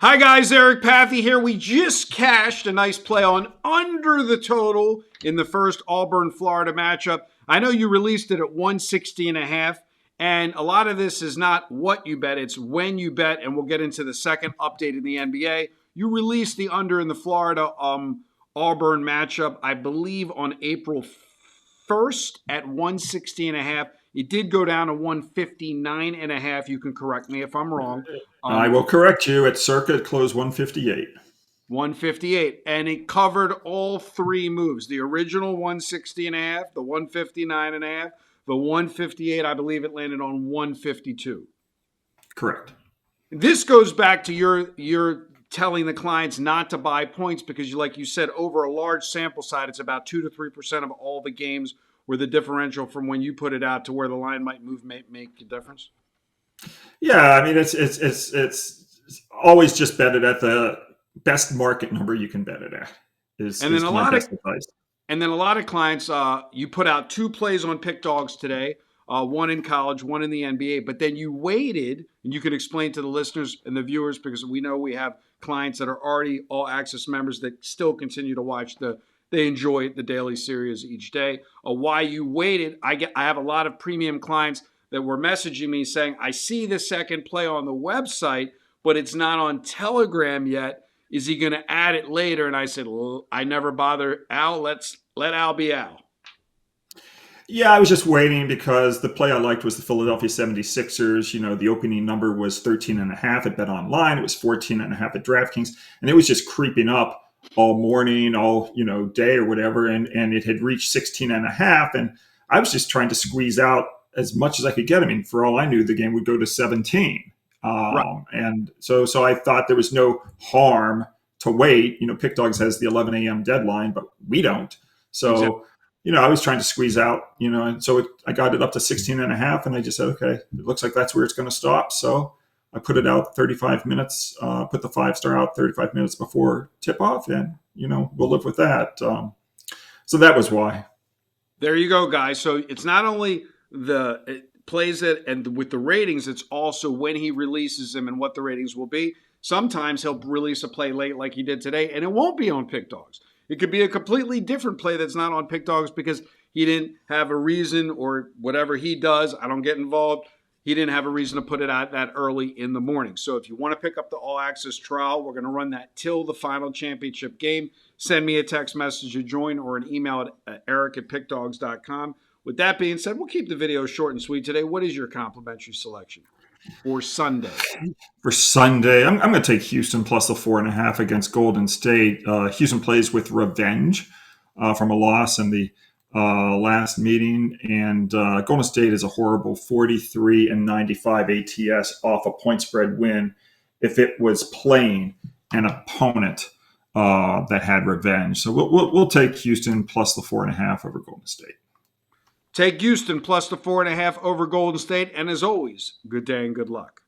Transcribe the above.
Hi guys, Eric Pathy here. We just cashed a nice play on under the total in the first Auburn-Florida matchup. I know you released it at 160.5, and a lot of this is not what you bet, it's when you bet, and we'll get into the second update in the NBA. You released the under in the Florida Auburn matchup, I believe, on April 1st at 160.5. It did go down to 159.5. You can correct me if I'm wrong. I will correct you. At circuit close 158. 158, and it covered all three moves: the original 160.5, the 159.5, the 158. I believe it landed on 152. Correct. This goes back to your telling the clients not to buy points because, like you said, over a large sample size, it's about 2 to 3% of all the games where the differential from when you put it out to where the line might move make a difference. Yeah, I mean it's always just bet it at the best market number you can bet it at. And then Is a my lot of best advice. And then a lot of clients, you put out two plays on pick dogs today, one in college, one in the NBA, but then you waited, and you can explain to the listeners and the viewers, because we know we have clients that are already All Access members that still continue to watch they enjoy the daily series each day. Why you waited, I have a lot of premium clients that were messaging me saying, I see the second play on the website, but it's not on Telegram yet. Is he going to add it later? And I said, well, I never bother Al. Let Al be Al. Yeah, I was just waiting because the play I liked was the Philadelphia 76ers. You know, the opening number was 13.5 at Bet Online. It was 14.5 at DraftKings. And it was just creeping up all morning, all, day or whatever. And it had reached 16.5. And I was just trying to squeeze out as much as I could get. I mean, for all I knew, the game would go to 17. Right. And so I thought there was no harm to wait. Pick Dogs has the 11 a.m. deadline, but we don't. Exactly. So, I was trying to squeeze out, and so I got it up to 16.5, and I just said, okay, it looks like that's where it's going to stop. So I put it out 35 minutes, put the 5-star out 35 minutes before tip off, and, we'll live with that. So that was why. There you go, guys. So it's not only it plays it and with the ratings, it's also when he releases them and what the ratings will be. Sometimes he'll release a play late like he did today, and it won't be on Pick Dogs. It could be a completely different play that's not on Pick Dogs because he didn't have a reason, or whatever he does, I don't get involved. He didn't have a reason to put it out that early in the morning. So if you want to pick up the All Access trial, we're going to run that till the final championship game. Send me a text message to join or an email at eric@pickdogs.com. With that being said, we'll keep the video short and sweet today. What is your complimentary selection for Sunday? For Sunday, I'm going to take Houston plus the 4.5 against Golden State. Houston plays with revenge from a loss in the last meeting, and Golden State is a horrible 43-95 ATS off a point spread win. If it was playing an opponent that had revenge, so we'll take Houston plus the 4.5 over Golden State. Take Houston plus the 4.5 over Golden State, and as always, good day and good luck.